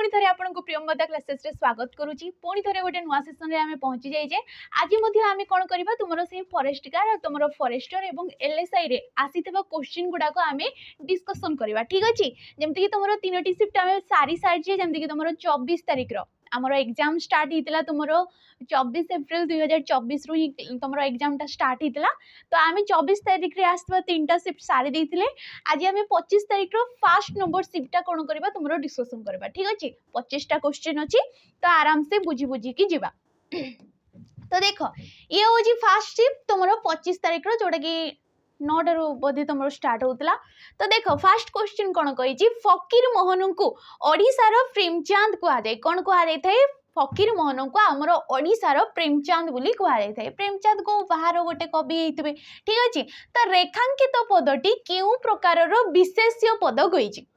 पुणी थे आपको प्रियंवदा क्लासेस रे स्वागत करुच्ची पुणी थे गोटे नुआ सेसन रे आमे पहुंची जाइए। आज आमे कौन करबा तुमरो से फॉरेस्ट गार्ड तुमरो फॉरेस्टर एवं एलएसआई रे आसीथिबा क्वेश्चन गुडाको आमे डिस्कशन करबा। ठीक अछि जेमति कि तुमरो तीनोटी शिफ्ट आमे सारी साइड जे जेमति कि तुमरो 24 तारिख रो आमरो एग्जाम स्टार्ट हितला तुमरो 24 एप्रिल 2024 रु ही तुमरो एग्जाम टा स्टार्ट हितला। तो आमे 24 तारिख रे आसबा तीनटा शिफ्ट सारी देथिले। आज आमे 25 तारिख रो फर्स्ट नंबर शिफ्ट टा कोन करबा तुमरो डिस्कशन करबा। ठीक अछि 25 टा क्वेश्चन अछि तो आराम से बुझी बुझी की जीवा। तो देखो ये होजी फर्स्ट शिफ्ट तुमरो 25 तारिख रो जोटा कि 9 टा बोधे तुमरो स्टार्ट होतला। तो देखो फर्स्ट क्वेश्चन कोन कहिची फकीर मोहन को ओडिसा रो प्रेमचंद को आ जाय कोन को आ जाय थाए फकीर मोहन को आमर ओडिसा रो प्रेमचंद बोली कह जाय थाए। प्रेमचंद को बाहर गोटे कवि हेतिबे। ठीक अछि तो रेखांकित पदटी केउ प्रकार रो विशेष्य पद कहिची।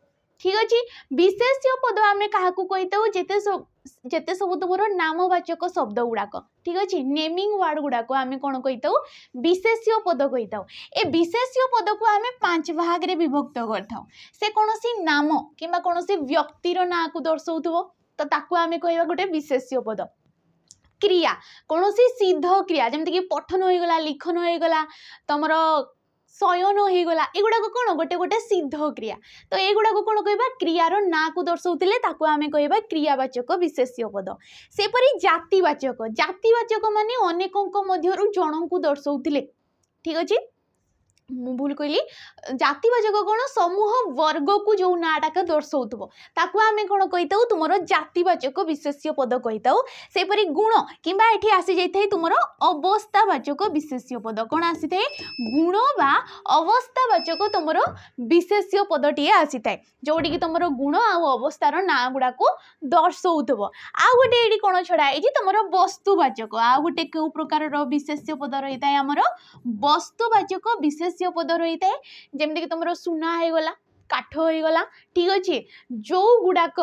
ठीक अछि विशेष्य पद आमे काहाकू कहिताउ जेते सब तुमरो नामवाचक शब्द गुड़ाक। ठीक अछि नेमिंग वर्ड गुड़ाक आमे कोन कहिताउ विशेष्य पद कहिताउ। ए विशेष्य पद को आमे 5 भाग रे विभक्त करथाउ। से कोनोसी नाम किबा कोनोसी व्यक्तिर ना को दर्शाउथबो तो ताकू आमे कहबा गोटे विशेष्य पद। क्रिया कोनोसी सिद्ध क्रिया जेमति कि पठन होई गला लिखन होई गला तमरो शयन होई गला एगुडा को कोन गोटे गोटे सिद्ध क्रिया। तो एगुडा को कोन कहबा क्रियार ना को दर्शाउतिले ताकू आमे कहबा क्रियावाचक विशेष्य पद। सेपरि जातिवाचक माने अनेकंक मध्यरु जणंकु दर्शाउतिले। ठीक अछि भूल कहली जातिवाचक कोन समूह वर्ग को जो नाटा का दर्शाउथबो ताकू आमे कोन कहिताउ तुमरो जातिवाचक विशेष्य पद कहिताउ। सेपरि गुण किबा एठी आसी जाइथाय तुमरो अवस्थावाचक विशेष्य पद कोन आसी थाय गुण बा अवस्थावाचक तुमरो विशेष्य पदटी आसी थाय जोडी कि तुमरो गुण आ अवस्थार ना गुडा को दर्शाउथबो। आ गोटे एडी कोन छडा ए जे तुमरो वस्तुवाचक आ गोटे केउ प्रकार रो विशेष्य पद रहिताय हमरो वस्तुवाचक विशेष पद रही है जमती कि तुम सुना हो गला काठ हो गला। ठीक अच्छे जो गुड़ाक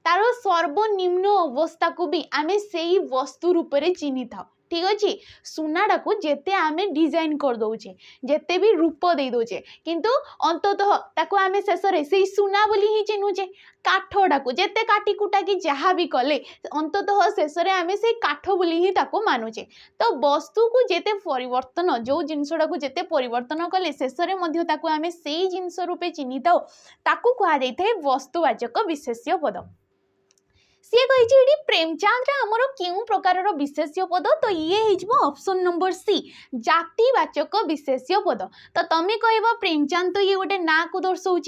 तार सर्वनिम्न अवस्था को भी आमे से वस्तु रूप में चिन्हि था। ठीक अच्छे सुनाटा को जेते आमे डिजाइन कर दौचे जेते भी रूप दे दौचे किंतु अंततः ताको आमे शेष रे से सुना बोली ही चिन्हुचे। काठटा को जेते काटी कुटा कि जहाँ भी कले अंततः शेष रे आमे से काठ बोली ही ताको मानुचे। तो वस्तु को जेते परिवर्तन जो जिनसटा को जेते परिवर्तन कले शेष रे मध्य ताको आमे सेही जिनस रूपे चिन्हि थाउ ताको कहा जाय थाए वस्तुवाचक विशेष्य पद। सी कही प्रेमचंद आमर क्यों प्रकार विशेष्य पद तो ये ऑप्शन नंबर सी जातिवाचक विशेष्य पद। तो तमें कह प्रेमचंद तो ये गोटे ना को दर्शाऊँ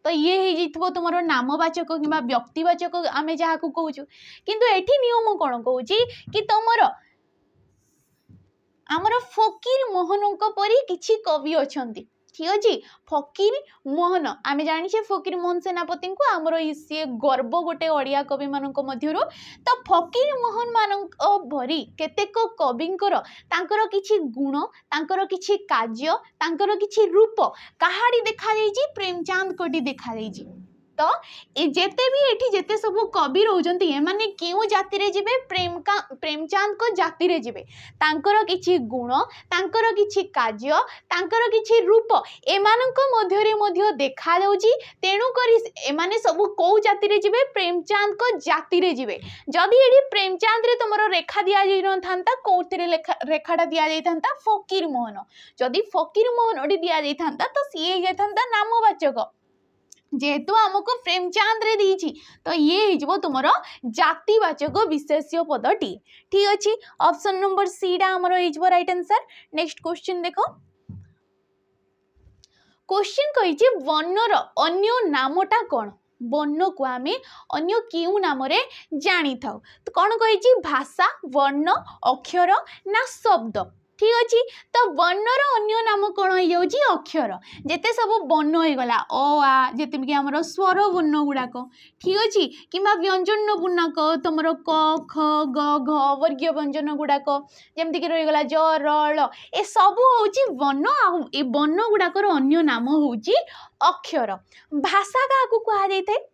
तो ये तुम नामवाचक कि व्यक्तिवाचक आम जहाँ को कहूँ किंतु एठी नियम कौन कहूँ कि तुमर आमर फकीर मोहन परी किछि कवि अच्छा। ठीक अच्छे फकीर मोहन आमे जानी फकीर मोहन सेनापति को आमर सी गर्व गोटे ओडिया कवि मान मध्यरु। तो फकीर मोहन मान भरी केतेक कविंकर तांकर किछि गुण तांकर किछि कार्य तांकर किछि रूप काहाडी देखा जाइछि प्रेमचंद कोटी देखा जाइछि। तो जेते भी एठी जेते सब कवि रहउजंती एमाने केउ जाति रे जिबे प्रेमचंद को जाति रे जिबे तांकर किछि गुण तांकर किछि कार्य तांकर किछि रूप एमानक मध्य रे मध्य देखा जाउची तेणु करी एमाने सब को जाति रे जिबे प्रेमचंद को जाति रे जिबे। जदि एठी प्रेमचंद रे तुमरो रेखा दिया जाई न थांता कोथिरे रेखाटा दिया जाई थांता फकीर मोहन। जदि फकीर मोहन ओडी दिया जाई थांता तो सीए जाई थांता नामवाचक जेहेतु आमको प्रेमचंद रे दीची तो ये हो तुम जातिवाचक विशेष्य पदटी। ठीक अच्छे ऑप्शन नंबर सी डा हमर हो राइट आंसर। नेक्स्ट क्वेश्चन देखो क्वेश्चन कही वर्णर अन्य नामटा कौन वर्ण को आमे अन्य क्यों नाम रे जानी थाउ। तो कौन कही भाषा वर्ण अक्षर ना शब्द। ठीक अच्छे तो वर्णर अन्य नाम कौन हो जाउची अक्षर जेते सब वर्ण हो गला अ आ जेते कि हमर स्वर वर्ण गुड़ाक। ठीक अच्छे कि व्यंजन गुणक तुम क ख ग घ वर्गीय व्यंजन गुड़ाक जमती कि रहीगला ज र ळ ए सब होची वर्ण आ ए वर्ण गुड़ाकर अन्य नाम होची अक्षर। भाषा का कहा जाय थाए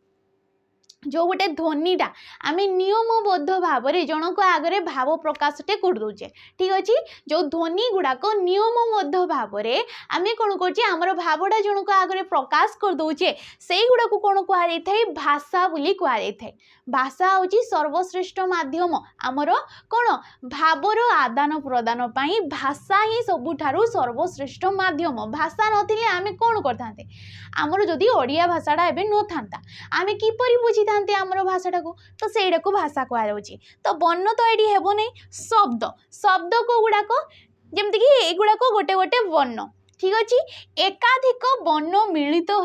जो गोटे ध्वनिटा आम नियमबद्ध भाव में जनक आगे भाव प्रकाशटे कर दौचे ठीक अच्छे जो ध्वनि गुड़ाक नियमबद्ध भाव में आम कौन कर भावटा जनक आगे प्रकाश कर दौचे से गुड़ा को कौन कहुए भाषा बोली कहुए भाषा हूँ सर्वश्रेष्ठ माध्यम आमर कौन भावर आदान प्रदान पाई भाषा ही सबुठारु सर्वश्रेष्ठ माध्यम भाषा नथिले आम कौन करते आमर जदि ओडिया भाषाटा एबे न थांता आम किपरि बुझी थांते आमर भाषाटा को तो सेटा को भाषा कहुची तो वर्ण तो ये हेब नहीं शब्द शब्द को गुड़ाक जमती कि एगुड़ाक गोटे गोटे वर्ण ठीक अच्छे एकाधिक वर्ण मिलित हो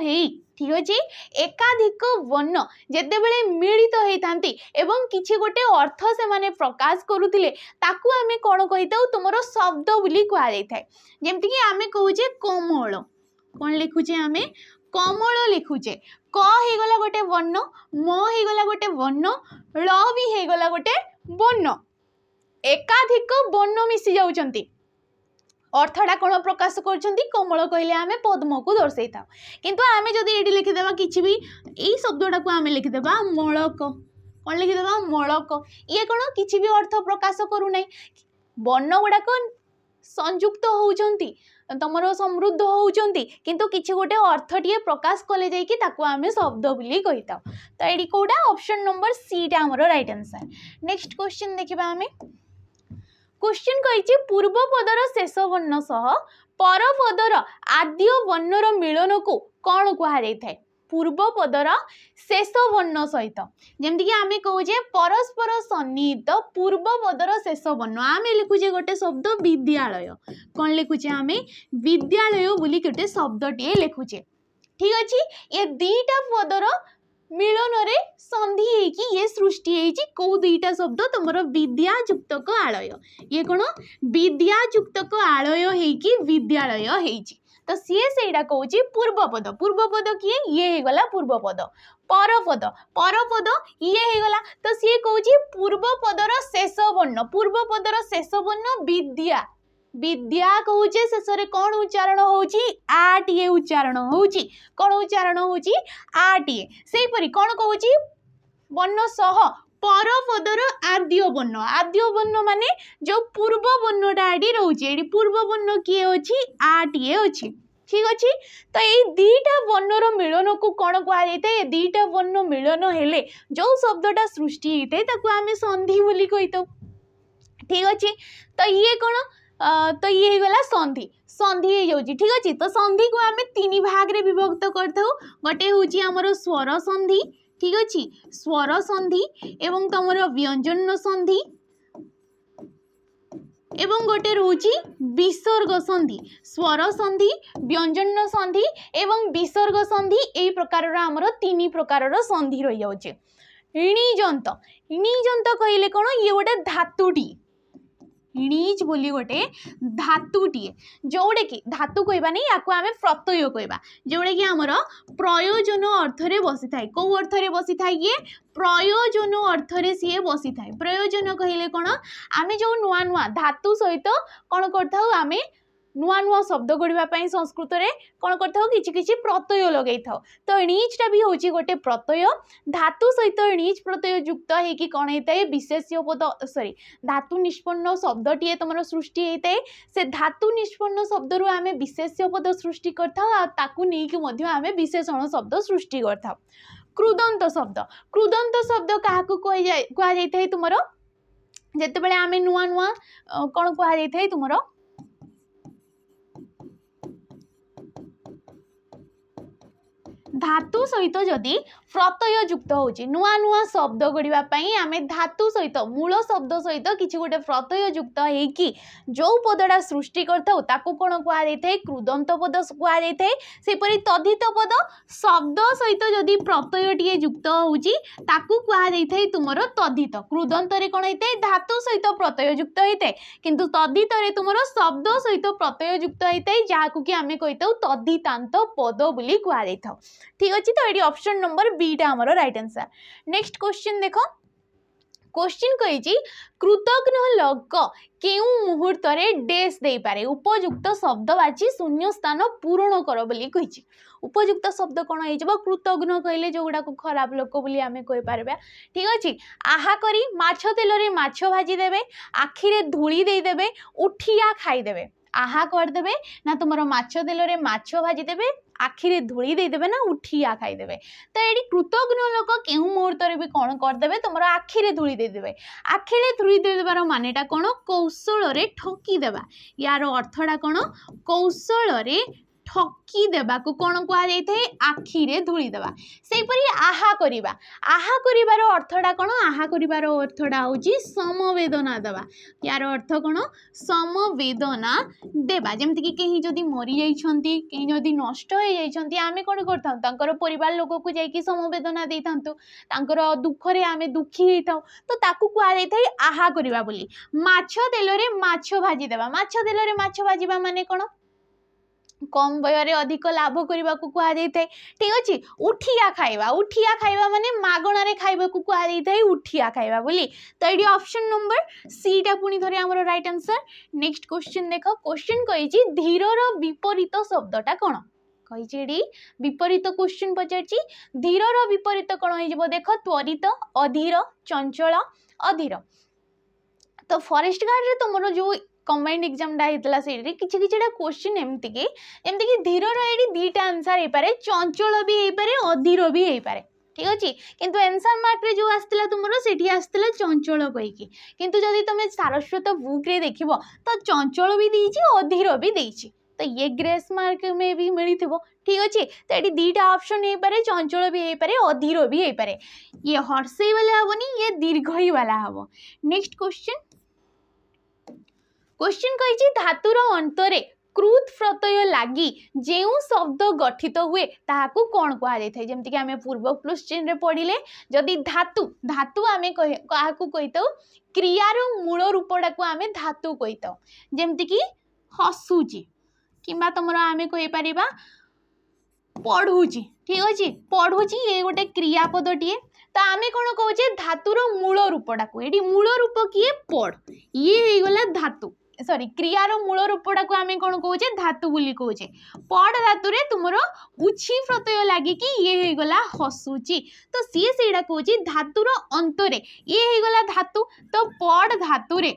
ठीक अच्छे एकाधिक वर्ण जेतेबेले मिलित होती एवं किछि गोटे अर्थ से माने प्रकाश करुथिले ताकू आमे कोन कहिताउ तुमरो शब्द बोली कहा जाय थाए जेमति कि आमे कहूचे कोमल कोन लिखुचे आमे कमल लिखुचे क हे गला गोटे वर्ण म हे गला गोटे वर्ण ल भी हे गला गोटे वर्ण एकाधिक वर्ण मिसी जाउचंती अर्थटा कौन प्रकाश करछंती कमल कहले आमे पद्म को दर्शाई था किंतु आमे जदि एडी लिखिदेबा किछि भी एई शब्दटा को आमे लिखिदेबा मलक कौन लिखिदेबा मलक ये कौन किछि भी अर्थ प्रकाश करू नै वर्ण गुड़ाक संयुक्त होउचंती तमरो समृद्ध होउचंती किंतु किछि गोटे अर्थटिए प्रकाश कले जाई कि ताको आमे शब्द बोली कहिता तो एडी कोडा ऑप्शन नंबर सी टा हमरो राइट आंसर नेक्स्ट क्वेश्चन देखिबा आमे क्वेश्चन कही पूर्व पदर शेष वर्ण सह पर पदर आद्य वर्णर मिलन को कौन कहुए पूर्व पदर शेष वर्ण सहित जमती आम कहे परस्पर सन्निहित पूर्व पदर शेष वर्ण आम लिखुचे गोटे शब्द विद्यालय कौन लिखुचे आम विद्यालय बोली गोटे शब्दटे लिखुचे ठीक अच्छे ये दीटा पदर मिलन रे संधि हेकी ये सृष्टि हेची को दुईटा शब्द तुमर विद्या युक्तक आलय ये कौन विद्या युक्तक आलय हेकी विद्यालय हेची तो सी सेटा कहूँ पूर्वपद किए ये हे गला पूर्वपद परपद ये हे गला तो सी कहूँ पूर्वपदर शेष वर्ण विद्या विद्या कहूचे शेष कौन उच्चारण होची आटीए उच्चारण होची कौन उच्चारण होची आटीए से परी कौन कहूची वर्ण सह परपदर आद्य वर्ण माने जो पूर्व वर्णटा एडी रहउची एडी पूर्व वर्ण किए अछि आटीए अछि ठीक अच्छे तो ये दीटा वर्णर मिलन को कौन कहुए दीटा वर्ण मिलन हेले जो शब्दटा सृष्टि होता ताको आमे संधि बोली कहितो ठीक अच्छे तो ये कौन तो ये गला संधि संधि हो जाउची ठीक अच्छे तो संधि को आमे तीन भाग रे विभक्त करथौ गोटे होची हमरो स्वर संधि ठीक अच्छे स्वर संधि एवं तमरो व्यंजन संधि एवं गोटे रोची विसर्ग संधि स्वर संधि व्यंजन संधि एवं विसर्ग संधि एई प्रकार हमरो तीन प्रकार संधि रही जाउचे ऋणीजंत कहले कोन ये गोटे धातुटी ऋणीज बोली गोटे धातुटीए जोड़े कि धातु कहबा नहीं याको आमे प्रत्यय कहबा जोड़े कि हमर प्रयोजन अर्थ रे बसी थाए को अर्थ रे बसी थाए ये प्रयोजन अर्थ रे सी बसी थाए प्रयोजन कहले कोन आमे जो नुआ नुआ धातु सहित कोन करथाउ आमे नुआ नुआ शब्द गढ़ा संस्कृत रे कौन करथाउ किछि किछि प्रत्यय लगै थाउ तो णीजटा भी होची गोटे प्रत्यय धातु सहित णीज प्रत्यय युक्त हेकि कौन होता विशेष्य पद सॉरी धातु निष्पन्न शब्दटीए तुम सृष्टि होता है से धातु निष्पन्न शब्द रु आमे विशेष्य पद सृष्टि करथाउ आ ताकू नै कि मध्य आमे विशेषण शब्द सृष्टि करथाउ क्रुदंत शब्द काहाकू कह जाय थाए तुमरो जेतेबेले आमे नुआ नुआ कौन कह जाय थाए तुमरो धातु सहित जदि प्रत्यय युक्त होची नुआ नुआ शब्द गढ़ा आम धातु सहित मूल शब्द सहित किसी गोटे प्रत्यय युक्त होगी जो पदटा सृष्टि करता कौन कहुए क्रुदंत पद कहुए सेपरी तद्धित पद शब्द सहित जदि प्रत्ययटीए युक्त होची कहुए तुम तद्धित क्रुदंत कौन होता है धातु सहित प्रत्यय युक्त होता है किंतु तद्धित तुम शब्द सहित प्रत्यय युक्त होता है जहाँ कि आम कही तद्धितांत पद बोली कहुए ठीक अच्छे तो ये ऑप्शन नंबर बी टा हमरो राइट आंसर नेक्स्ट क्वेश्चन देखो क्वेश्चन कही कृतघ्न लग केउ मुहूर्त रे डैश दे पारे उपयुक्त शब्द बाची शून्य स्थान पूरण कर बोली कही उपयुक्त शब्द कौन हो कृतघ्न कहले जो गुड़ा खराब लोक बोली आम कहीपर ठीक अच्छे आहा करी माछ तेल रे माछ भाजी देवे आखिरे धूली देदेवे उठिया खाईदेवे आहा करदे ना तुम माछ तेल रे माछ भाजी देवे आखिरे धूली देदेवे ना उठिया खाईदेवे तो ये कृतघ्न लोक केउ मुहूर्त भी कौन करदे तुम आखिरे धूली देदेवे आखिरे धूली देदेवार मानेटा कौन कौशल रे ठकीदेवा यार अर्थटा कौन कौशल रे ठकी देवा को कौन कहुए आखिरे धूली देवा सेपरी आहा करिबा आहा करिबार अर्थटा कौन आहा करिबार अर्थटा होची समवेदना देवा यार अर्थ कौन समवेदना देवा जमती कि कहीं जदि मरी जाइछंती कहीं जदि नष्ट हो जाइछंती आमे कोन करथां तांकर परिवार लोक को जाइकी समवेदना देइथांतु तांकर दुख रे आमे दुखी हेइथाउ तो ताकू कुआ जाइथाय आहा करिबा बोली माछ तेल रे माछ भाजी देवा माछ तेल रे माछ भाजीबा माने कोन कम व्यय अधिक लाभ करने को कहुई ठीक अच्छे उठिया खाइबा माने मागणार खाइबा को कहुई उठिया खाइबा बोली तो ये ऑप्शन नंबर सी टा पुणी थरे हमर राइट आंसर नेक्स्ट क्वेश्चन देख क्वेश्चन कही धीरर विपरीत शब्दटा कौन कही विपरीत क्वेश्चन पचार धीरर विपरीत कौन हो देख त्वरित अधीर चंचल अधीर तो फॉरेस्ट गार्ड रे तुम जो कंबाइंड एग्जाम होता से किसी क्वेश्चन एमती कि धीरर ये दीटा आंसर हो पारे चंचल भी हो पारे अधीर भी हो पारे ठीक अच्छे किंतु एनसर मार्क रे जो आसला तुम से आसला चंचल कहीकि किंतु जदि तुम सारस्वत बुक रे देख तो चंचल भी देछि अधीर भी देछि तो ये ग्रेस मार्क में भी मिली ठीक अच्छे तो ये दीटा ऑप्शन हो पारे चंचल भी हो पारे अधीर भी हो पारे ये हर्षई वाला हेनी ये दीर्घई वाला हम नेक्स्ट क्वेश्चन क्वेश्चन कही धातुर अंतरे कृत प्रत्यय लगी जो शब्द गठित हुए ताकू कौन कहुए जमती आम पूर्व क्वेश्चन रे पढ़िले जदि धातु धातु आम क्या कहीता क्रियार मूल रूपटा को आम धातु कहीता जमती कि हसुची किंबा तुम आम कहीपर पढ़ुची ठीक अच्छे पढ़ुची ये गोटे क्रियापदटीए तो आम कौन कहे धातुर मूल रूपटा को ये मूल रूप किए पढ़ ये गला धातु सॉरी क्रियार मूल रूपटा को आम कौन कहे धातु बोली कहे पढ़ धातु रे तुमर उछि प्रत्यय लगे कि ये हो गला हसुची तो सी सेटा कहे धातुर अंतरे ये हो गला धातु तो पढ़ धातु रे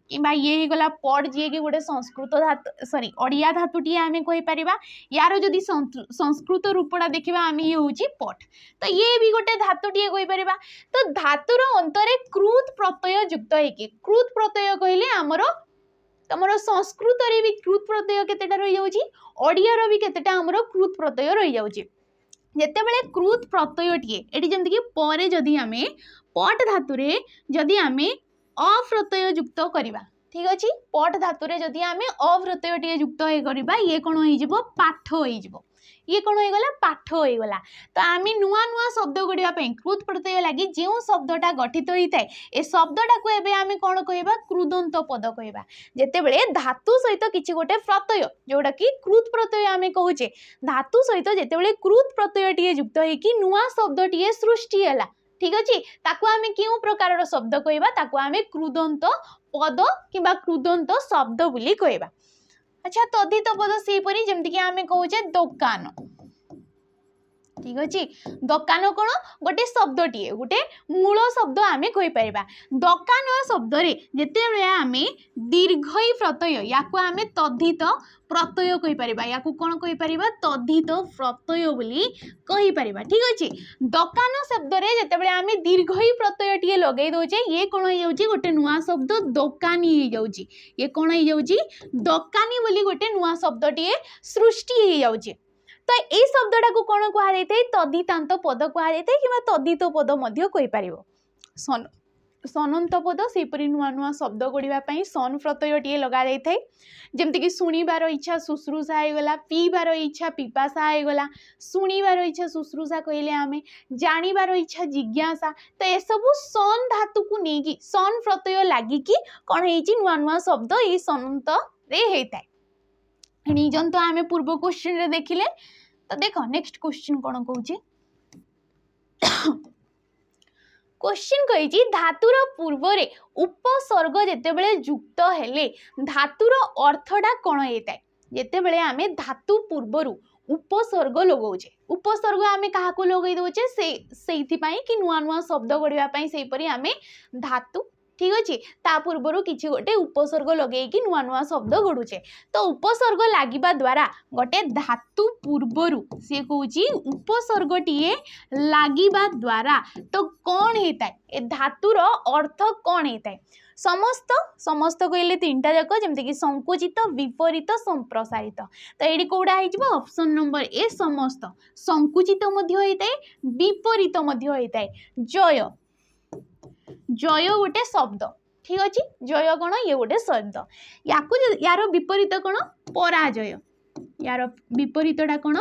कि ये हो गला पढ़ जी कि गोटे संस्कृत धातु सॉरी ओडिया धातुटी आम कहीपर यार जदि संस्कृत रूपटा देखा आम ये हूँ पठ तो ये भी गोटे धातुटीए कहीपर तो धातुर अंतरे कृत प्रत्यय युक्त होगी कृत प्रत्यय कहले आमर तुम संस्कृत रे भी कृत प्रत्यय केतेटा रही जाउची ओडिया रो भी केतेटा हमरो कृत प्रत्यय रही जाउची जेतेबेले कृत प्रत्ययटीए एटी जेमति कि परे जदि आमे पट धातु रे जदि आमे अप्रत्यय युक्त करिबा ठीक अछि पट धातु रे जदि आमे अप्रत्ययटीए युक्त हे करिबा ये कोन होई जिवो पाठ होई जिवो ये कौन हो गला पाठ हो गला तो आम नुआ नुआ शब्द गुड़ा कृत प्रत्यय लगी जो शब्दटा गठित होता है ए शब्दटा को एबे आम कौन कहवा कृदंत पद कहवा जितेबले धातु सहित किसी गोटे प्रत्यय जोटा कि कृत प्रत्यय आम कहे धातु सहित जितेबले कृत प्रत्यय युक्त होगी नुआ शब्दटीए सृष्टि है ठीक अच्छे ताकू आम क्यों प्रकार शब्द कहवा ताकू आम कृदंत पद किंबा कृदंत शब्द बोली कहवा अच्छा तद्धित पद से परी जमती कि आम कहे दुकान ठीक अच्छे दुकान कौन गोटे शब्दटीए गोटे मूल शब्द आम कहीपर दुकान शब्द जिते आम दीर्घई प्रत्यय या आम तद्धित प्रत्यय कहीपर या कौन कहीपर तद्धित प्रत्यय बोली कहीपर ठीक अच्छे दुकान शब्द जिते आम दीर्घई प्रत्ययटीए लगे दौचे ये कौन हो गोटे नुआ शब्द दोकानी हो जाऊँगी ये कौन हो दोकानी बोली गोटे नुआ शब्दटीए सृष्टि हो जाऊँगी तो ये शब्दटा को कौन कहुए तद्धितांत पद कहुए कि तद्धित पद कहीपर सनंत पद सेपरी नुआ नुआ शब्द गुड़ापी सन प्रत्ययटीए लगा जाए जमती कि शुणिबार इच्छा शुश्रूषा होगला पीबार इच्छा पिपासा होगला शुणिबार इच्छा शुश्रूषा कहले आम जानिबार इच्छा जिज्ञासा तो ये सब सन धातु को लेकिन सन प्रत्यय लगिकी कौन हो नुआ नुआ शब्द ये सनंत रे होता है निजन तो आम पूर्व क्वेश्चन रे देखिले तो देख नेक्स्ट क्वेश्चन कौन कहूँ क्वेश्चन कही धातुर पूर्व उपसर्ग जितेबले युक्त हेले धातुर अर्थटा कौन होता है जितेबले आम धातु पूर्वर उपसर्ग लगौचे उपसर्ग आमे काहाको लगै दउचे सेइथि पई कि नुआ नुआ शब्द गढ़िया पई सेहि परि आमे धातु ठीक अच्छे ता पूर्वर किसी गोटे उपसर्ग लगे कि नुआ नुआ शब्द गढ़ुचे तो उपसर्ग लगिबा द्वारा गोटे धातु पूर्वर सी कहूँ उपसर्गटीए लगिबा द्वारा तो कौन होता है ए धातुर अर्थ कौन होता है समस्त समस्त कहले तीनटा जाक जमती कि संकुचित विपरीत संप्रसारित तो ये कौड़ा हो ऑप्शन नंबर ए समस्त संकुचित होता है विपरीत होता है जय जय गोटे शब्द ठीक अच्छे जय कौन ये गोटे शब्द यार विपरीत कौन पराजय यार विपरीतटा कौन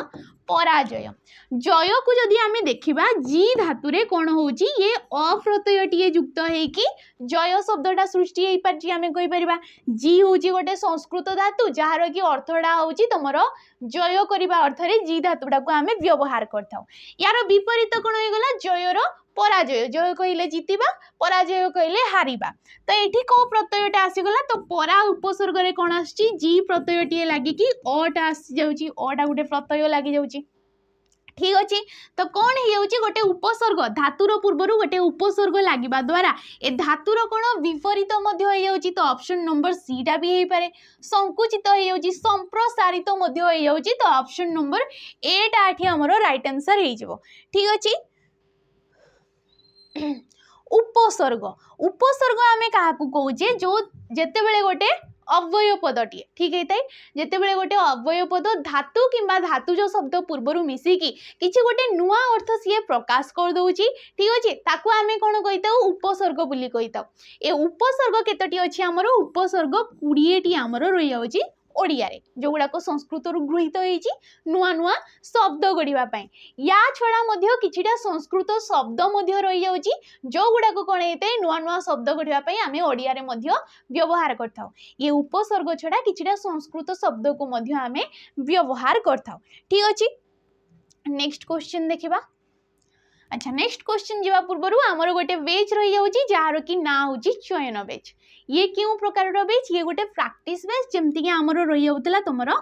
पराजय जय को जदि आमे देखिबा जी धातुरे कौन होउची ये अप्रत्ययटीए युक्त है कि जय शब्दटा सृष्टि होई पारची आमे कहि परिबा जी होउची गोटे संस्कृत धातु जहार कि अर्थडा होउची तमरो जय करिबा अर्थरे जी धातुडा को आमे व्यवहार करथाउ यार विपरीत कौन होई गला जयर पराजय जय कहले जीतिबा पराजय कहले हारिबा तो एठी को प्रत्ययटा आसीगला तो परा उपसर्ग रे कोन आसी जी प्रत्ययटीए लागि कि अटा आसी जाउची अटा गोटे प्रत्यय लागि जाउची ठीक अच्छे तो कौन हो गोटे उपसर्ग धातुर पूर्वर गोटे उपसर्ग लगिबा द्वारा ए धातुर कौन विपरीत तो ऑप्शन नंबर सी टा भी हो पारे संकुचित हो संप्रसारित तो ऑप्शन नंबर ए टा हमर राइट आंसर हो ठीक अच्छे उपसर्ग उपसर्ग आमे काहाकू कहूचे जो जेते बेले गोटे अव्यय पदटी ठीक है जिते बड़े गोटे अव्यय पद धातु किंबा धातुज शब्द पूर्वर मिसिकी किसी गोटे नुआ अर्थ सी प्रकाश कर दउची ठीक अच्छे ताकू आमे कौन कही उपसर्ग बोली कही ए उपसर्ग केतोटी अच्छी आमर उपसर्ग 20टी आमर रही जाउची ओडिया रे जो गुड़ाक संस्कृत गृहीत होइची नुआ नुआ शब्द गढ़ा या छड़ा मध्य किछिटा संस्कृत शब्द मध्य रही जाउची जो गुड़ाक कौन होते नुआ नुआ शब्द गढ़ा आमे ओडिया रे मध्य व्यवहार करथाउ ये उपसर्ग छड़ा किछिटा संस्कृत शब्द को मध्य आमे व्यवहार करथाउ ठीक अछि नेक्स्ट क्वेश्चन देखिबा अच्छा नेक्स्ट क्वेश्चन जीवा पूर्वर आमर गोटे बेच रही जाउची जार कि ना होची चयन बेच ये क्यों प्रकार बेच ये गोटे प्रैक्टिस बेच जमती कि आमर रही जाउतला तुमरो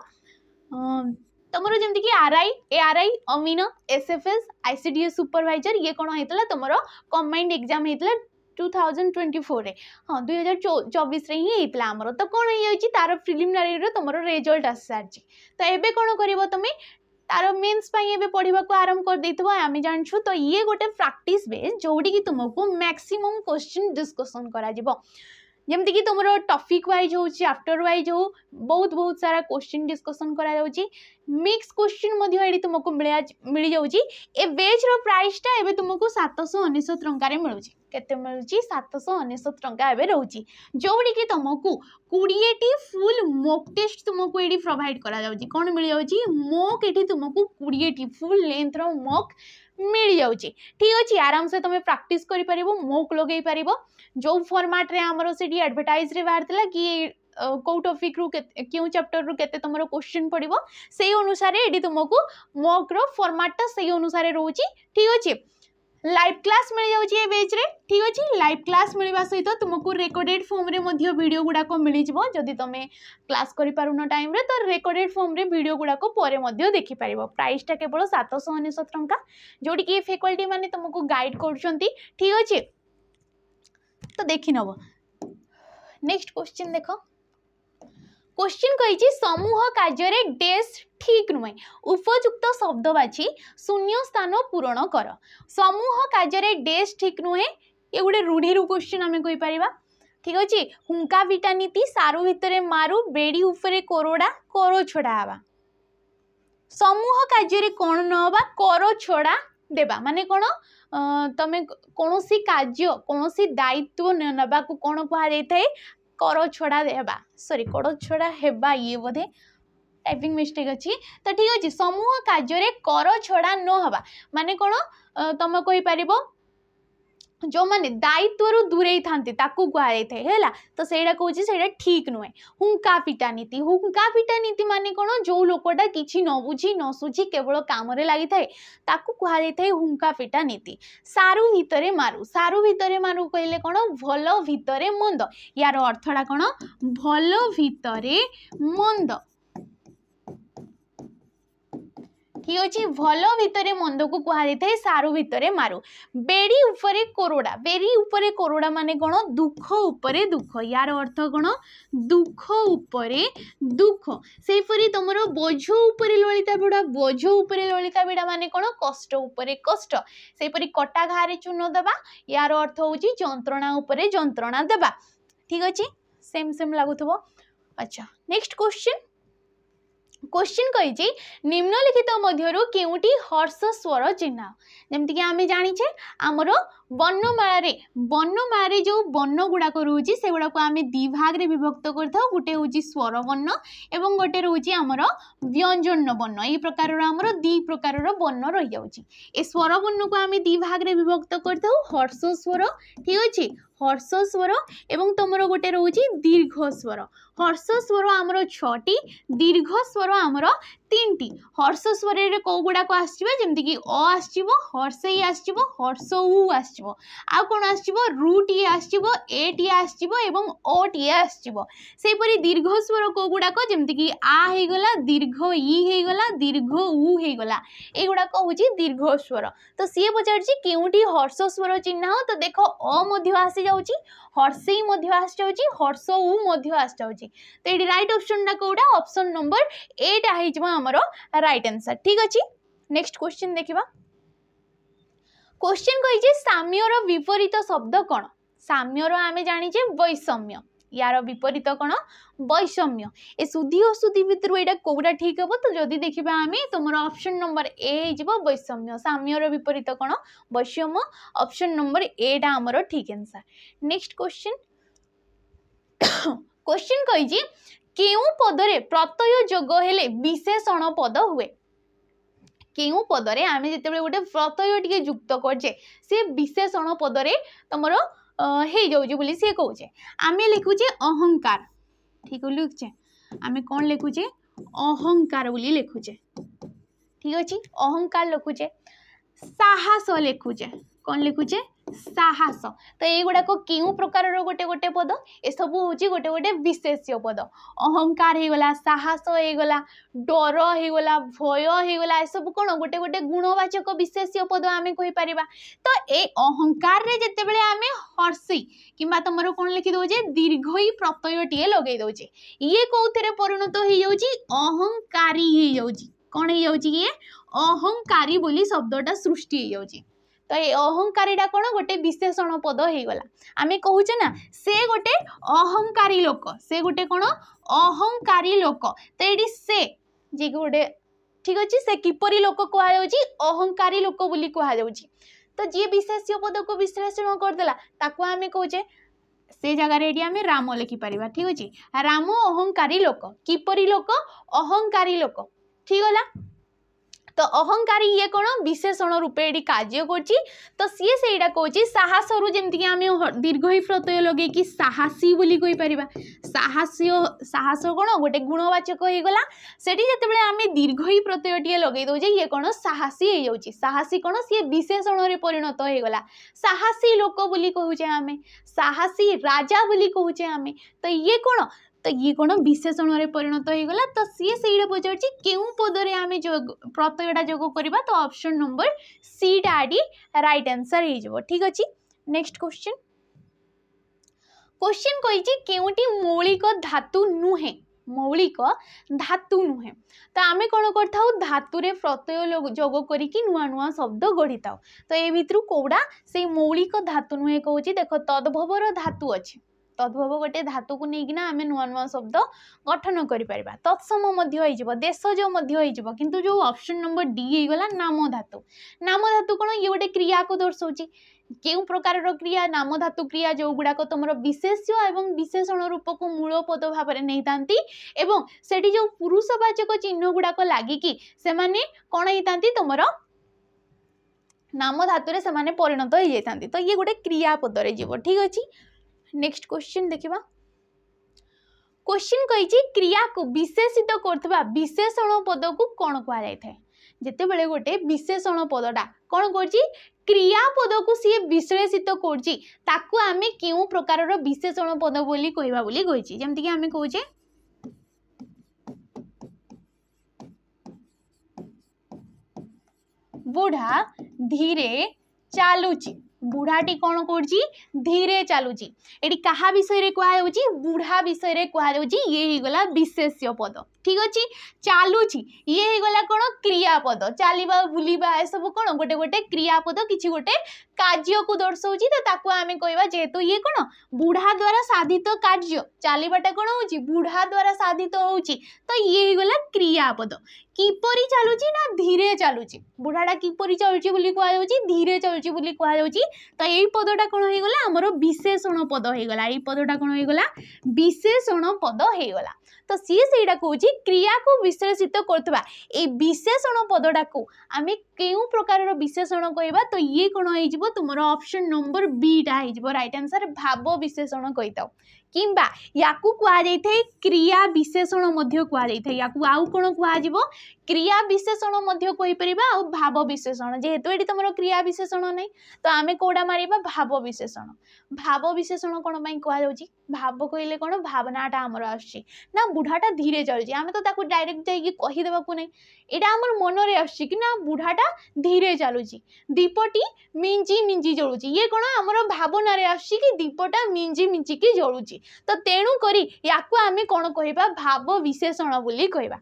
तुमरो जमती कि आरआई एआरआई अमीन एसएफएस आईसीडीएस सुपरवाइजर ये कौन होता तुमरो कंबाइंड एग्जाम होता 2024 रे हाँ 2024 रे ही होता आमर तो कौन हो तार प्रिलिमिनारी रो तुमरो रिजल्ट आसी सारी तो एबे कौन करिवो तुमे तार मेन्स एबे पढ़ा को आरंभ कर देथिबो आमे जानछु तो ये गोटे प्रैक्टिस बेस जोड़ी कि तुमको मैक्सिमम क्वेश्चन डिस्कशन करा जिवो जमती कि तुम टॉपिक वाइज हो चैप्टर वाइज हो बहुत बहुत सारा क्वेश्चन डिस्कशन करा जाउची मिक्स क्वेश्चन ये तुमको मिल जाउची ए बेच रो प्राइस टा एबे तुमको 799 टंका रे मिलुची केते मिलुची 799 टंका एबे रहउची जोड़ी कि तुमको 20 टी फुल मॉक टेस्ट तुमको एडी प्रोवाइड करा जाउची कोन मिल जाउची मॉक एठी तुमको 20 टी फुल लेंथ रो मॉक मिल जाउची ठीक अछि आराम से तुम प्रैक्टिस करि परिबो मॉक लगेई परिबो जो फॉर्मेट रे हमरो सेडी एडवर्टाइज रे बाहरतला कि को टॉपिक रु क्यों चैप्टर रु केते तुमरो क्वेश्चन पड़िबो सेही अनुसार एडी तुमको मॉक रो फॉर्मेट सेही अनुसार रहउची ठीक अछि लाइव क्लास मिल जाउची ए बेच रे ठीक अछि लाइव क्लास मिलबा सहित तुमको रिकॉर्डेड फॉर्म रे मध्ये वीडियो गुडा को मिलि जिवो जदी तमे क्लास करि पारुनो टाइम रे तो रिकॉर्डेड फॉर्म रे वीडियो गुडा को परे मध्ये देखि पारिबो प्राइस टा केवल 799 टंका जोडी कि फैकल्टी माने तुमको गाइड करछंती ठीक अछि तो देखि नबो नेक्स्ट क्वेश्चन देखो क्वेश्चन कही समूह कार्य डेस ठीक नुहे उपयुक्त शब्द बाछी शून्य स्थान पूरण कर समूह कार्य डेस ठीक नुहे ये गोटे रूढ़ी क्वेश्चन आम कही पारिबा ठीक अच्छे हुंका विटा नीति सारू भितर मारू बेड़ी उपरे कोरोड़ा कर छड़ा हवा समूह कार्य कौन नवा कर छड़ा देबा माने कौन तमें कौन सी कार्य कौन सी दायित्व नवा को कौन कहा जाए कर छड़ा देबा सॉरी कर छड़ा हेबा ये बोधे टाइपिंग मिस्टेक अच्छी तो ठीक अच्छे समूह कार्य कर छड़ा न हवा माने कौन तुम कही पार जो माने दायित्व दूरे था कहला तो सेटा कौच से ठीक नुहे हुंका पिटा नीति माने कौन जो लोकटा किसी न बुझी न सुझी केवल काम लगी थाए कहुए हुंका पिटा नीति सारू भितरे मारू कहले कौन भल भितरे मंद यार अर्थटा कौन भल भितरे मंद ठीक अच्छे भल भितर मंद को कहुई था सारू भितर मारू बेड़ी उपरे कोरोड़ा बेड़ी उपरे कोरोड़ा माने कौन दुख उपरे दुख यार अर्थ कौन दुख उपरे दुख से परी तुम बोझ उपरे ललिता बिड़ा बोझ उपरे ललिता बिड़ा माने कौन कष्ट उपरे कष्ट से परी कटा घारे चून देवा यार अर्थ हूँ जंत्रणा उपरे जंत्रणा देवा ठीक अच्छे सेम सेम लगुव अच्छा नेक्स्ट क्वेश्चन क्वेश्चन कही निम्नलिखित मध्यरु केउटी हर्ष स्वर चिन्ह जमती कि आम जाचे आमर वर्णमाला जो वर्ण गुड़ाक रोचे से गुड़ाक आम दि भाग रे विभक्त करथाउ गोटे हूँ स्वर वर्ण एवं गोटे रोचे आमर व्यंजन वर्ण ये प्रकार आमर दि प्रकार वर्ण रही जाउची ए स्वर वर्ण को आम दि भाग रे विभक्त करथाउ हर्ष स्वर ठीक अच्छे हर्ष स्वर एवं तुमर गोटे रोचे दीर्घ स्वर हर्ष स्वर आमर 6टी दीर्घ स्वर आमर 3टी हर्ष स्वर रे को गुड़ाक आसमती कि अ आसो हर्ष ई आसो हर्ष उ आसो आ कौन आसो रु टी आसो ए टी आसो एवं ओ टी आसो सेपरी दीर्घ स्वर को गुड़ाक जमती कि आ होगला दीर्घ ई होगला दीर्घ उ होगला एगुड़ाक हूँ दीर्घ स्वर तो सी पचार केउटी हर्ष स्वर चिन्ह तो देख अ आसी जाउची हर्ष ई आसी जाउची हर्ष उ आसी जाउची तो ये राइट ऑप्शन कौटा ऑप्शन नंबर 8 आम हमर राइट आंसर ठीक अच्छे नेक्स्ट क्वेश्चन देखिबा क्वेश्चन कही साम्यर विपरीत शब्द कौन साम्यर आम जाचे वैषम्य यार विपरीत कौन वैषम्य ए सुधी अशुद्धि भितर यहाँ कौटा ठीक हम तो जदि देखा आम तुम ऑप्शन नंबर ए हो वैषम्य साम्यर विपरीत कौन वैषम्य ऑप्शन नंबर एटा आमर ठीक आंसर नेक्स्ट क्वेश्चन क्वेश्चन कही केउ पदरे प्रत्यय जोग हेले विशेषण पद हुए केउ पदरे आम जिते गोटे प्रत्यय टी युक्त करजे से विशेषण पदरे तुम हो जाऊे बोली सी कहे आम लिखुचे अहंकार ठीक लिखुचे आम कौन लिखुचे अहंकार बोली लिखुचे ठीक अच्छे अहंकार लिखुचे साहस लिखुचे कौन लिखुचे साहस तो ये गुड़ाक क्यों प्रकार गोटे गोटे पद ए सब हूँ गोटे गोटे विशेष्य पद अहंकार हो गला साहस हो गला डर हो गला भय हो गला ए सब कौन गोटे गोटे गुणवाचक विशेष्य पद आम कहीपर तो ये अहंकार रे जिते बड़े आम हर्षी किंबा तुम कौन लिखि दौचे दीर्घई प्रत्यय टीए लगे दौचे ये कौन परिणत हो जाऊँगी अहंकारी हो जाऊँगी कौन हो जाऊँगी ये अहंकारी बोली शब्दटा सृष्टि हो जाऊँगी तो ये अहंकारीटा कौन गोटे विशेषण पद हो गला आम कहूचे ना से गोटे अहंकारी लोक से गोटे कौन अहंकारी लोक तो ये से जी गोटे ठीक अच्छे से किपरि लोक कहुच्छी अहंकारी लोक बोली कहुच्छी तो जी विशेष्य पद को विश्लेषण करदेला ताकू आम कहूचे से जगह आम राम लिखिपर ठीक अच्छे राम अहंकारी लोक किपरि लोक अहंकारी लोक ठीक है तो अहंकारी ये कौन विशेषण रूपे ये कार्य करछि तो सी से कहूँ साहस रु जमीक आम दीर्घ प्रत्यय लगे कि साहसी बोली कहीपर साहसी साहस कौन गोटे गुणवाचक हो गला सेठी जिते आम दीर्घ प्रत्यय टी लगे दौचे ये कौन साहसी हो जाऊँगी साहसी कौन सी विशेषण रे परिणत हो गला साहसी लोक बोली कहूचे आम साहसी राजा बोली कहूचे आम तो ये कौन तो ये कौन विशेषण रे परिणत हो गला तो सी से पचार केउ पदरे आम प्रत्ययटा जोग करवा तो ऑप्शन नंबर सी टाडी राइट आंसर हो ठीक अच्छे नेक्स्ट क्वेश्चन क्वेश्चन कही केउटी मौलिक धातु नुहे मौलिक धातु नुहे तो आम कौन करथाउ धातु रे प्रत्यय जोग करिकी नुआ नुआ शब्द गढ़ी था तो ये भितर कौड़ा से मौलिक धातु नुहे कहूँ देख तद्भवर धातु अच्छे तद्भव गोटे धातु को लेकिन आम नुआ नुआ शब्द गठन कर तत्सम देशज किंतु जो ऑप्शन नंबर डी होगला नाम धातु कौन ये गोटे क्रिया को दर्शाऊँ केउ प्रकार क्रिया नाम धातु क्रिया जो गुड़ाक तुम विशेष्य एवं विशेषण रूप को मूल पद भाव में नहीं थांती एवं सेठी जो पुरुषवाचक चिन्ह गुड़ाक लागिकी से माने कौन होता तुम नाम धातु से माने परिणत हो जाती तो ये गोटे क्रिया पदरे जीव ठीक अच्छे नेक्स्ट क्वेश्चन देखिबा क्वेश्चन कही क्रिया को विशेषित करथबा विशेषण पद को कौन कहा जाय थाए जेते बेले गोटे विशेषण पदटा कौन करछि क्रियापद को सी विश्लेषित करछि ताकू आमे केउ प्रकार विशेषण पद बोली कहबा बोली कहिछि जेमति कि आमे कहूचे बुढ़ा धीरे चालुची बुढ़ाटी कौन करुच्ची धीरे चालुची एटी कहा विषय कहुच्छी बुढ़ा विषय कहुच्छी ये ही गला विशेष्य पद ठीक अच्छे चालुची ये ही गला कौन क्रियापद चलवा बुलवा ए सब कौन गोटे गोटे क्रियापद किसी गोटे कार्य को दर्शाऊँगी तो ताकू आम कह जेहेतु ये कौन बुढ़ा द्वारा साधित कार्य चलवाटा कौन हो बुढ़ा द्वारा साधित होउची तो ये ही गला क्रियापद किपरि चलुची ना धीरे चलुची बुढ़ाटा किपरि चलुची बोली कहुच्छी धीरे चलुची बोली कहुच्छी तो यही पदटा कौन हो गला हमर विशेषण पद हो गला यही पदटा कौन हो गला विशेषण पद हो गला तो सी सेटा कहूँ क्रिया को विश्लेषित करथबा ए विशेषण पदटा को आमे केउ प्रकार विशेषण कहबा तो ये कौन हो तुमर ऑप्शन नंबर बी टा हो राइट आंसर भाव विशेषण कहिताओ किंबा याकू कुआ जाइथाय क्रिया विशेषण मध्य कुआ जाइथाय याकू आउ कोन कुआ जिवो क्रिया विशेषण मध्य कहि परिबा आ भाव विशेषण जेहेतु एटी तमरो क्रिया विशेषण नै तो आमे कोडा मारिबा भाव विशेषण कोन पई कुआ जाउची भाव कहिले कोन भावनाटा हमर आछि ना बुढ़ाटा धीरे चलुची आमे तो ताकू डायरेक्ट जाई कहि देबा को नै एटा हमर मन रे आछि कि ना बुढ़ाटा धीरे चलुची दीपटी मिंजी मिंजी जळुची ये कोन हमर भावना रे आछि कि दीपटा मिंजी मिंजी की जळुची तो तेणु करी याकू आमे कोन कहिबा भाव विशेषण बोली कहिबा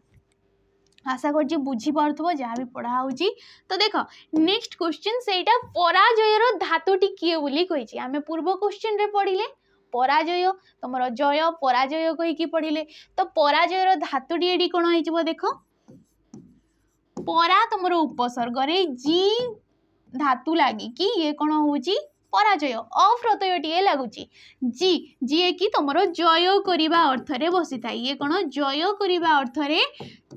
आशा कर बुझी पार्थबो जहाँ भी पढ़ा होची तो देख नेक्स्ट क्वेश्चन सेटा पराजयर धातुटी किए बोली कहिची आमे पूर्व क्वेश्चन रे पढ़िले पराजय तुमर जय पराजय कहिकी पढ़िले तो पराजयर धातुटी एडी कोन होइछबो देखो परा तुमर उपसर्ग रे जी धातु लागी कि ये कोन होची पराजय अप्रत्ययटीए लगुची जी जी कि तुमर जय करिबा अर्थ रे बसी थाई ये कोन जय करिबा अर्थ रे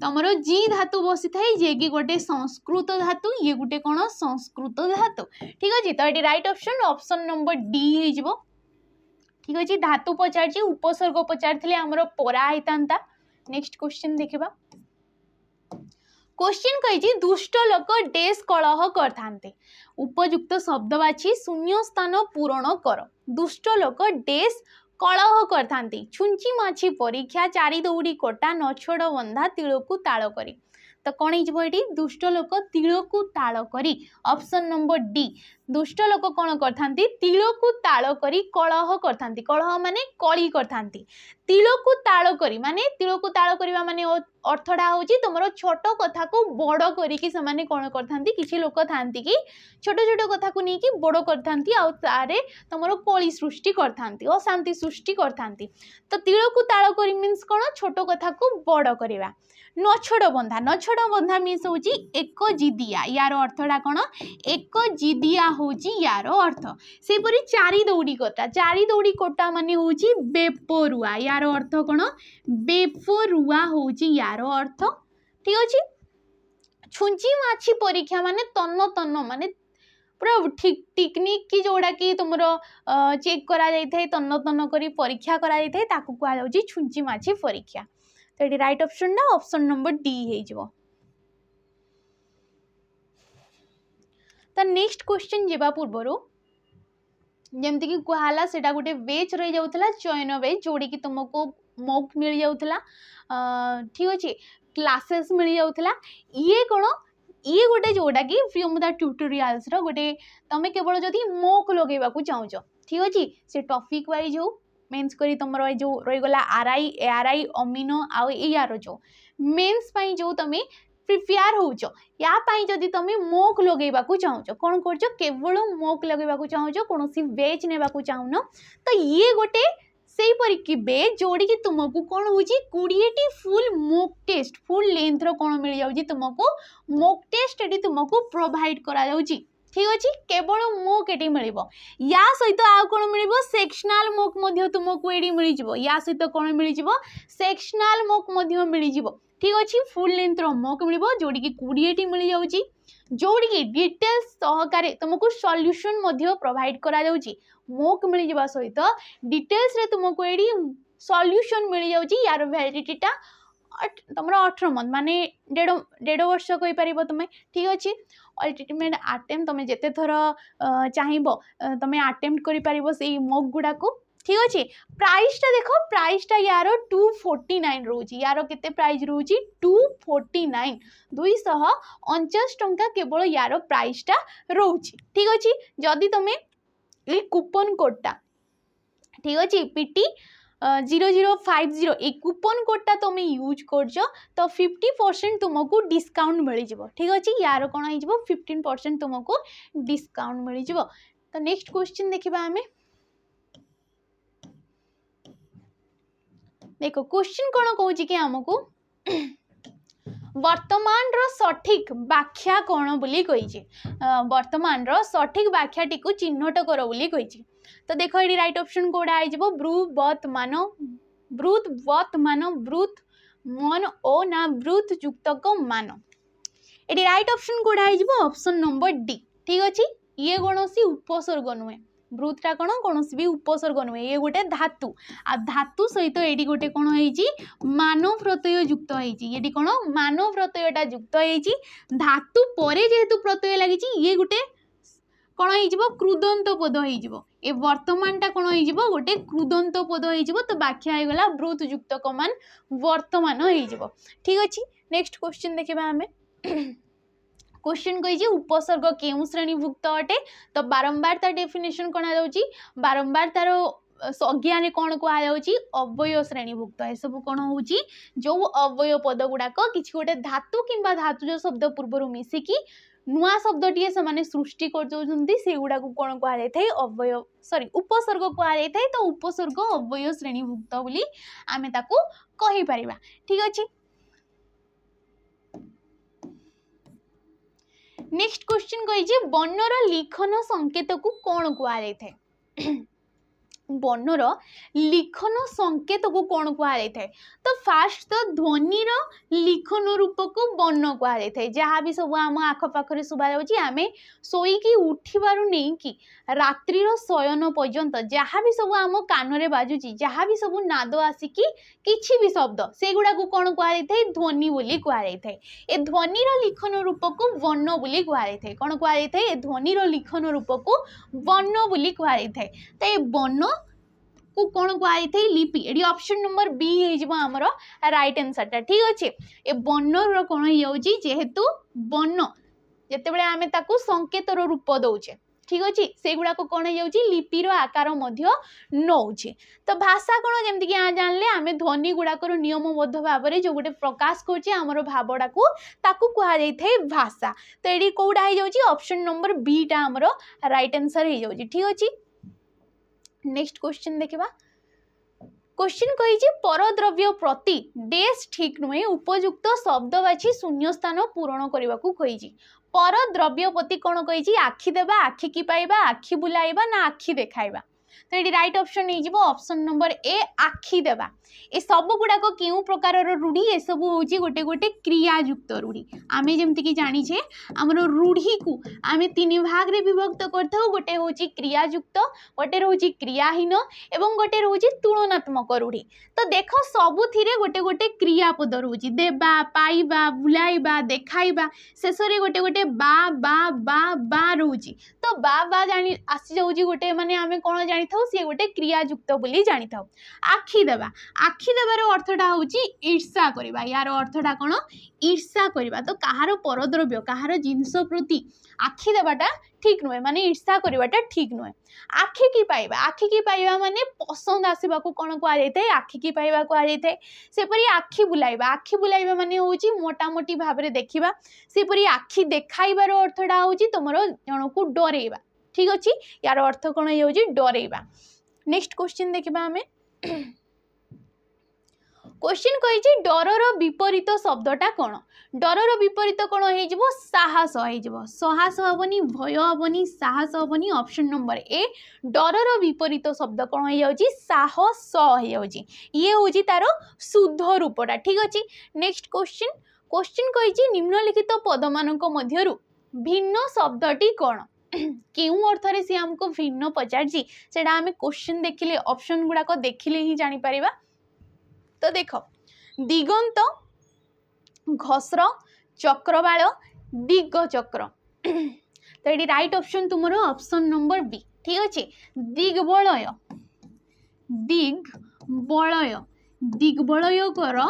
तुमर जी धातु बसी थाई जे कि गोटे संस्कृत धातु ये गोटे कोन संस्कृत धातु ठीक अछि तो एटी राइट ऑप्शन नंबर डी हे जिवो ठीक अछि धातु पचारची उपसर्ग पचारथिले हमरो परा हितांता नेक्स्ट क्वेश्चन देखिबा क्वेश्चन कही दुष्ट लोक डेस कलह करथांते उपयुक्त शब्द बाछि शून्य स्थान पूरण कर दुष्ट लोक डेस कलह करथांते छुंची माछी परीक्षा चारि दौड़ी कोटा नछोड़ बंधा तिलकु ताल करी तो कौन ये दुष्ट लोक तिलकु ताल करी ऑप्शन नंबर डी दुष्ट लोक कौन करथांती तिलकु ताल करी कलह करथांती कलह माने कली करथांती तिलकु ताल करी माने तिलकु ताल करिवा माने अर्थटा होची तुमरो छोट कथा को बड़ करिकी से माने कोन करथांती किछि लोक थांती कि छोट छोट कथा को नहीं कि बड़ करथांती आ तारे तुमरो कली सृष्टि करथांती अशांति सृष्टि करथांती तो तिलकु ताल करी मीन्स कोन छोट कथा को बड़ करिवा नछोड़ बंधा मीन्स होची एक जिदिया यार अर्थटा कोन एक जिदिया होची यार अर्थ से परी चारि दौड़ी कोटा माने होची बेपरुआ यार अर्थ कोन बेपरुआ होची यार अर्थ ठीक अछि छुंची माछी परीक्षा माने तन्न तन्न माने पूरा ठीक टेक्निक की जोड़ा कि तुमरो चेक करा जाय थे तन्न तन्न करी परीक्षा करा जाय थे ताकू कुआ जाउची छुंची माछी परीक्षा तो ये राइट ऑप्शन ना ऑप्शन नंबर डी हे जिवो तो नेक्स्ट क्वेश्चन जेबा पूर्वरु जेमति कि कुहाला सेटा गोटे वेज रही जाउथला चयन वेज जोड़ी कि तुमको मॉक मिल जाउथला ठीक अछि क्लासेस मिल जाउथला ये कोन ये गोटे जोड़ा कि फ्रीमुदा ट्यूटोरियल्स रो गोटे तमे केवल जदी मॉक लगेबा को चाहूचो ठीक अछि से टॉपिक वाइज हो मेंस करी तुमरो जो रही गला आरआई एआरआई अमीनो आ यार जो मेंस पई जो तमे प्रिपेयर होचो या पई जदी तमे मॉक लगेबा को चाहूचो कोन करचो केवल मॉक लगेबा को चाहूचो कोनोसी बेच नेबा को चाहूनो तो ये गोटे सेही परी कि बेच जोड़ी कि तुमको कोन होची 20 टी full mock test full length रो कोन मिल जाउची तुमको मॉक टेस्ट एटी तुमको प्रोवाइड करा जाउची ठीक अच्छे केवल मॉक एटी मिलिबो या सहित आ कोन मिलिबो सेक्शनल मॉक मध्य तुमको एटी मिल जिवो या सहित कोन मिल जिवो सेक्शनल मॉक मध्य मिल जिवो ठीक अच्छे फुल लेंथ रो मॉक मिलिबो जोड़ी कि 20 टी मिल जाउची जोड़ी कि डिटेल्स सहकारे तुमको सॉल्यूशन मध्य प्रोवाइड करा जाउची मॉक मिल जिबा सहित डिटेल्स रे तुमको एटी सॉल्यूशन मिल जाउची यार वैलिडिटीटा तुम 18 मंथ माने 1.5 वर्ष कहि परिबो तुमे ठीक अछि अल्टीमेट अटेम्प्ट तुमे जेते थर चाहिबो तुमे अटेम्प्ट करि परिबो सेही मॉक गुडा को ठीक अच्छे प्राइसटा देख प्राइसटा यार 249 रोज यार केते प्राइस रोज 249 249 टंका केवल यार प्राइसटा रोच ठीक अच्छे जदि तुम ये कूपन कोडटा ठीक अच्छे पीटी 0050 ए कूपन कोडटा तुम यूज कर तो 50% तुमको डिस्काउंट मिल जाव ठीक अच्छे यार कौन हो 15% तुमको डिस्काउंट मिल जाव तो नेक्स्ट क्वेश्चन देखा आम देखो क्वेश्चन कौन कौन कि आमको वर्तमान रो सठिक व्याख्या कौन बोली कही वर्तमान रो सठिक व्याख्याटी को चिन्हट कर बोली कही तो देखो ये राइट ऑप्शन कोड़ा आई जबो ब्रुत मान ब्रुत मन ओ ना ब्रुत युक्तक मान ये राइट ऑप्शन कोड़ा आई जबो ऑप्शन नंबर डी ठीक अच्छे ये कौन सी उपसर्ग नुहे ब्रुतटा कौन कौन भी उपसर्ग नुहे ये गोटे धातु आ धातु सहित ये गोटे कौन होइछि मान प्रत्यय युक्त होइछि ये कौन मान प्रत्ययटा युक्त होइछि धातु परे जेहेतु प्रत्यय लगी ये गोटे कौन हो क्रुदंत पद हो ए वर्तमानटा कौन हो गोटे क्रुदंत पद हो तो व्याख्या होगला ब्रुत युक्तक मान वर्तमान हो ठीक अच्छे नेक्स्ट क्वेश्चन देखा आम क्वेश्चन कही उपसर्ग केउ श्रेणीभुक्त अटे तो बारंबार तार डेफिनेशन कौन जाऊँगी बारंबार तार संज्ञा ने कौन कहुच्छी अव्यय श्रेणीभुक्त ए सब कौन हो जो अव्यय पद गुड़ाक कि गोटे धातु किंबा धातुज शब्द पूर्वर मिसिकी नुआ शब्दटीए से सृष्टि करगुड़ा कौन कहुए अव्यय सॉरी उपसर्ग कहुए तो उपसर्ग अव्यय श्रेणीभुक्त बोली आमे ताकू कहि परिबा ठीक अच्छे नेक्स्ट क्वेश्चन कही वर्णर लिखन संकेत को कौन कहुए वर्णर लिखन संकेत को कौन कहुए तो फास्ट तो ध्वनि लिखन रूप को वर्ण कहुए जहाँ भी सब आम आखपाखे शुभा आम शोईकी उठिबारु नहीं कि रात्रिर शयन पर्यंत जहाँ भी सब आम कान में बाजुची जहाँ भी सब नाद आसिकी किछि भी शब्द से गुड़ा को कौन कहुए ध्वनि बोली कहुए ए ध्वनिर लिखन रूप को वर्ण बोली कहुए कौन कहुए ध्वनिर लिखन रूप को वर्ण बोली कहुए तो ये वर्ण को कौन कहुए लिपि ये ऑप्शन नंबर बी होमर राइट आंसरटा ठीक अच्छे ए वर्ण कौन जेहेतु वर्ण जिते आम ताकू संकेतर रूप दौचे ठीक अच्छे से गुड़ाक कौन हो लिपिर आकार नौचे तो भाषा कौन जमीक जानले आम ध्वनि गुड़ाकर नियमबद्ध भाव में जो गोटे प्रकाश कर भावटा को कहुए भाषा तो ये कौटा हो ऑप्शन नंबर बीटा आमर राइट आंसर हो ठीक अच्छे नेक्स्ट क्वेश्चन देखा क्वेश्चन कही परद्रव्य प्रति डेस ठीक नुहे उपयुक्त शब्द बाछी शून्य स्थान पूरण करने को कही परद्रव्य प्रति कौन कही आखि देवा आखि की पाइबा आखि बुलाइबा ना आखि देखाइबा तो ये राइट ऑप्शन हो ऑप्शन नंबर ए आखि देवा ए सब गुड़ाक क्यों प्रकार रूढ़ी ए सब हूँ गोटे गोटे क्रियायुक्त रूढ़ी आम जमीक जानीचे आमर रूढ़ी को आम तीन भाग रे विभक्त करथाउ गोटे हूँ क्रियायुक्त गोटे रोचे क्रियाहीन एवं गोटे रोचे तुलनात्मक रूढ़ी तो देख सबुथिरे गोटे गोटे क्रियापद रोचे देवा पाइबा बुलाइबा देखाइबा शेष में गोटे गोटे बा रोचे तो बा जानी आसी जाऊँगी गोटे माने आम कौन जानी था सी गोटे क्रियायुक्त बोली जानी था आखि देवा आखि देवार अर्थटा हूँ ईर्षा करवा यार अर्थटा कौन ईर्षा करवा तो कहार परद्रव्य कहार जिनस प्रति आखि देवाटा ठीक नुहे माने ईर्षा करवाटा ठीक नुहे आखि की पाइबा माने पसंद आसवा को कौन कहुए आखि की पाइबा कहुए सेपरी आखि बुलाइबा माने हूँ मोटामोटी भाव में देखा सेपरी आखि देखाइबार अर्थटा हूँ तुम जन को डरेबा ठीक अच्छे यार अर्थ कौन हो डरेबा नेक्स्ट क्वेश्चन देखा आम क्वेश्चन कही डरर विपरीत शब्दटा कौन डरर विपरीत कौन हो साहस हो साहस हेनी भय हेनी साहस हेनी ऑप्शन नंबर ए डरर विपरीत शब्द कौन हो साहस ये हूँ तार शुद्ध रूपटा ठीक अच्छे नेक्स्ट क्वेश्चन कही निम्नलिखित पदमान भिन्न शब्दटी कौन क्यों अर्थ सी आमको भिन्न पचार आम क्वेश्चन देखिले ऑप्शन गुड़ाक देखिले ही जानीपर तो देख दिगंत घस्र चक्रवाल दिग चक्र तो ये राइट ऑप्शन तुम ऑप्शन नंबर बी ठीक अच्छे दिग्वलय दिग्बलय दिग्बलयकर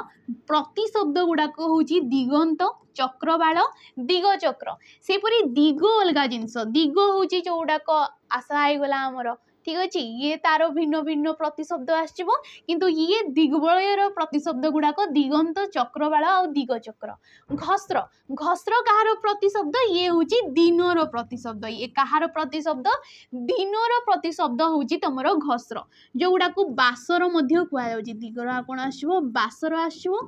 प्रतिशब्द गुड़ाक हूँ दिगंत चक्रवाल दिगचक्र सेपरी दिग अलग जिनस दिग हूँ जो गुड़ाक आशा होगला आमर ठीक अच्छे ये तार भिन्न भिन्न प्रतिशब्द आसो किंतु ये दिग्बलयर प्रतिशब्द गुड़ाक दिगंत चक्रवाल आ दिगचक्र घस्र घस्र कहार प्रतिशब्द ये हूँ दिनर प्रतिशब्द ये कहार प्रतिशब्द दिनर प्रतिशब्द हूँ तुम घस्र जो गुड़ा बासर कहुँ दिगर कौन आसो बासर आसो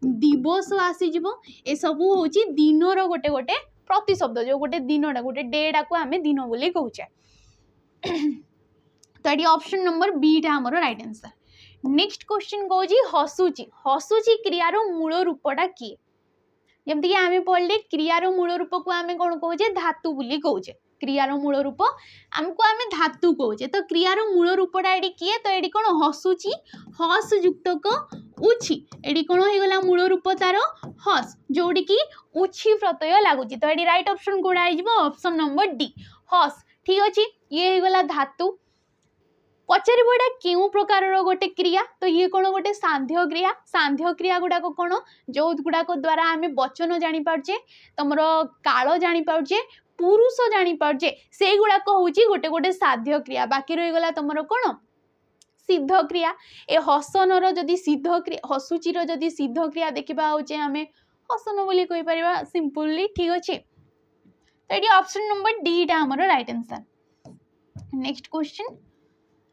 दिवस आसीज ए सबू हूँ दिनर गोटे गोटे प्रतिशब्द जो गोटे दिनटा गोटे डेटा को आम दिन बोली कहचे तो ये ऑप्शन नंबर बी टा हमर राइट आंसर। नेक्स्ट क्वेश्चन कहूँ हसुची हसुची क्रियार मूल रूपटा किए जमती आम पढ़ले क्रियार मूल रूप को आम कौन कहे धातु बोली कहचे क्रियार मूल रूप आमको आम धातु कहचे तो क्रियार मूल रूपटा ये किए तो ये कौन हसुची हस युक्तक उछि ये कौन होगा मूल रूप तार हस जोड़ी की उछि प्रत्यय लगुच तो ये राइट ऑप्शन कौड़ा ऑप्शन नंबर डी हस ठीक अच्छे ये होगा धातु पचार एटा क्यों प्रकार गोटे क्रिया तो ये कौन गोटे सांध्य क्रिया गुड़ाक कौन जो गुड़ाक द्वारा आम वचन जापारे तुम काल जापारे पुरुष जापारे से गुड़ाक हूँ गोटे गोटे साध्य क्रिया बाकी रहीगला तुम कौन सिद्ध क्रिया ए हसनर जदि सिद्ध क्रिया हसुचीर जदि सिद्ध क्रिया देखा हूँ आम हसन बोली कहीपर सिंपली ठीक अच्छे तो ये ऑप्शन नंबर डी टा हमर राइट आंसर। नेक्स्ट क्वेश्चन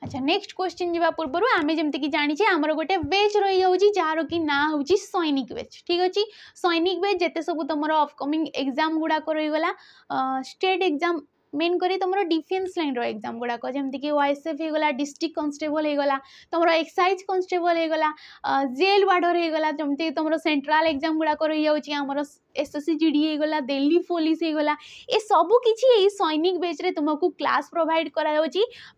अच्छा नेक्स्ट क्वेश्चन जावा पूर्व आम जमती कि जानी आमर गोटे बेच रही जाऊँगी जार कि ना हूँ सैनिक बेच ठीक अच्छे सैनिक बेच जिते सब तुम अपकमिंग एग्जाम गुड़ाक रहीगला स्टेट एग्जाम मेन करी तुम डिफेन्स लाइन एग्जाम गुड़ाक जमती कि ओएसएफ होगला डिस्ट्रिक्ट कॉन्स्टेबल होगला तुम एक्साइज कॉन्स्टेबल होगला जेल वार्डर होगला जमती तुम सेंट्रल एग्जाम गुड़ाक रही जाऊँगी आमर एसएससी जीडी होगला दिल्ली पुलिस होगला ये सबू किसी सैनिक बेच रे तुमको क्लास प्रोवाइड करा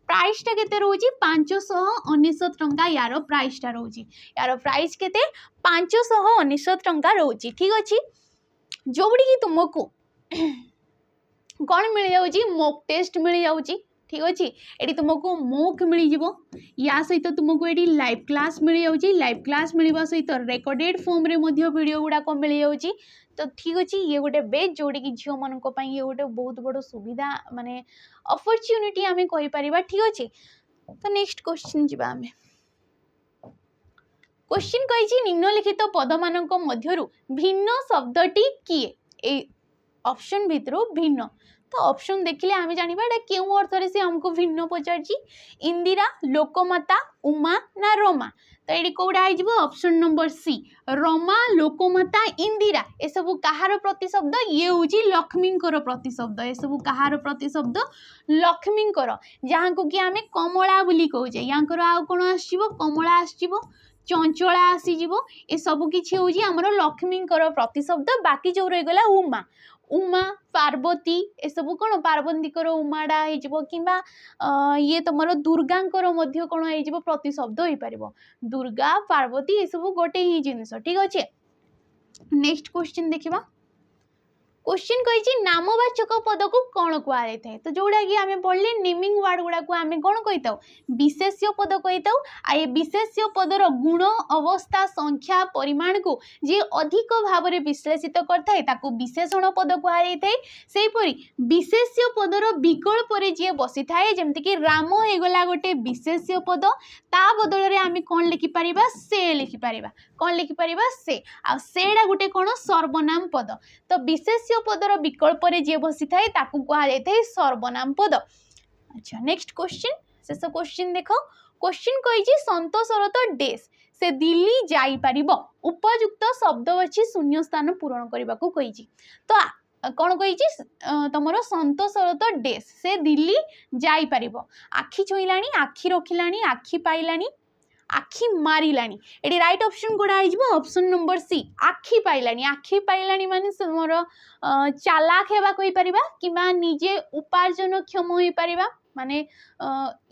प्राइसटा केते रोची 599 टंका यार प्राइसटा रोची यार प्राइस केते 599 टंका रोची ठीक अच्छे जोड़ी कि तुमको कौन मिल जाऊँगी मॉक टेस्ट मिल जाऊँगी ठीक अच्छे ये तुमको मॉक मिल या सहित तुमको ये लाइव क्लास मिल जाऊँगी लाइव क्लास मिलवा सहित रेकर्डेड फॉर्म रे वीडियो गुड़ाक मिल जाऊँगी तो ठीक अच्छे ये गोटे बेच जोड़ी कि झील मान ये गोटे बहुत बड़ सुविधा माने अपॉर्चुनिटी आम कहीपर ठीक अच्छे तो नेक्स्ट क्वेश्चन जी आम क्वेश्चन कही निम्नलिखित पद मान मध्यरु भिन्न शब्दटी किए ऑप्शन भितर भिन्न तो ऑप्शन देखिले आम जाना क्यों अर्थ से हमको भिन्न पचार इंदिरा लोकमाता उमा ना रमा तो ये कौड़ा ऑप्शन नंबर सी रमा लोकमाता इंदिरा ये सब कहार प्रतिशब्द ये हूँ लक्ष्मींकर प्रतिशब्द ये सब कहार प्रतिशब्द लक्ष्मींकर जहाँ को कि आम कमला बोली कहे यांकर आउ कौन आसो कमला आसो चंचला आसीज ए सब किसी हूँ आमर लक्ष्मींकर प्रतिशब्द बाकी जो रहीगला उमा उमा पार्वती ए सब कौन पार्वतीकर उमाड़ा हो ये तुम दुर्गांकर मध्य कौन हो प्रतिशब्द हो पार दुर्गा पार्वती ये सब गोटे ही जिनस ठीक अच्छे। नेक्स्ट क्वेश्चन देखा क्वेश्चन कही नामवाचक पद को कौन कहुए तो जोड़ा कि आम पढ़ले नेमिंग वार्ड गुड़ा को आम कौन कही विशेष्य पद कही ये विशेष्य पदर गुण अवस्था संख्या परिमाण को जी अधिक भाव में विश्लेषित करता है विशेषण पद कहुए सेपरी विशेष्य पदर विकल्प जी बसी थाए जमती कि राम होगला गोटे विशेष्य पद ता बदल में आम कौन लिखिपर से लिखिपर कौन लिखिपर सेटा गोटे कौन सर्वनाम पद तो विशेष्य पदर विकल्प जी बसी थाए कहुए सर्वनाम पद। अच्छा नेक्स्ट क्वेश्चन शेष क्वेश्चन देख क्वेश्चन कही संतोषर तो डेस से दिल्ली जाइपर उपयुक्त शब्द बाछी शून्य स्थान पूरण करने को कही तो कौन कही तुम संतोषर तो डेस से दिल्ली जाइपर आखि छुईला आखि रखिला आखि पाइला आखि मारिलानी ये राइट ऑप्शन कौड़ा ऑप्शन नंबर सी आखि पाइलानी माने मोर चालाक हेबा कहि परिबा किबा निजे उपार्जन क्षम होई परिबा माने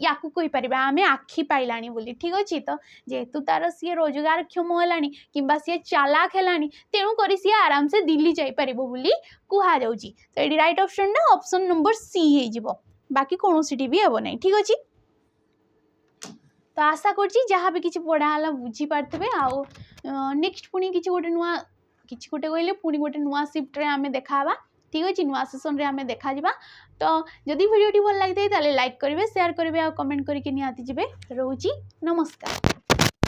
याकू कहि परिबा आमे आखि पाइलानी बोली ठीक अछि तो जेतु तार सी रोजगार क्षम होलानी किबा सी चालाक हेलानी तेणु करी सी आराम से दिल्ली जाई परिबो बोली कुहा जाउची तो ये राइट ऑप्शन ना ऑप्शन नंबर सी हे जिवो बाकी कोनोसीटी भी हेबो नै ठीक अछि। तो आशा करछि जहाँ भी किसी पढ़ाला बुझी पार्थे आउ नेक्स्ट पुणी किसी गोटे नुआ किसी गोटे कहले पुणी गोटे नुआ शिफ्ट आम देखा ठीक अच्छे नुआ सेसन में आम देखा तो जदि वीडियो भल लगी था लाइक करेंगे शेयर करेंगे और कमेंट करके निहाती जी रोची नमस्कार।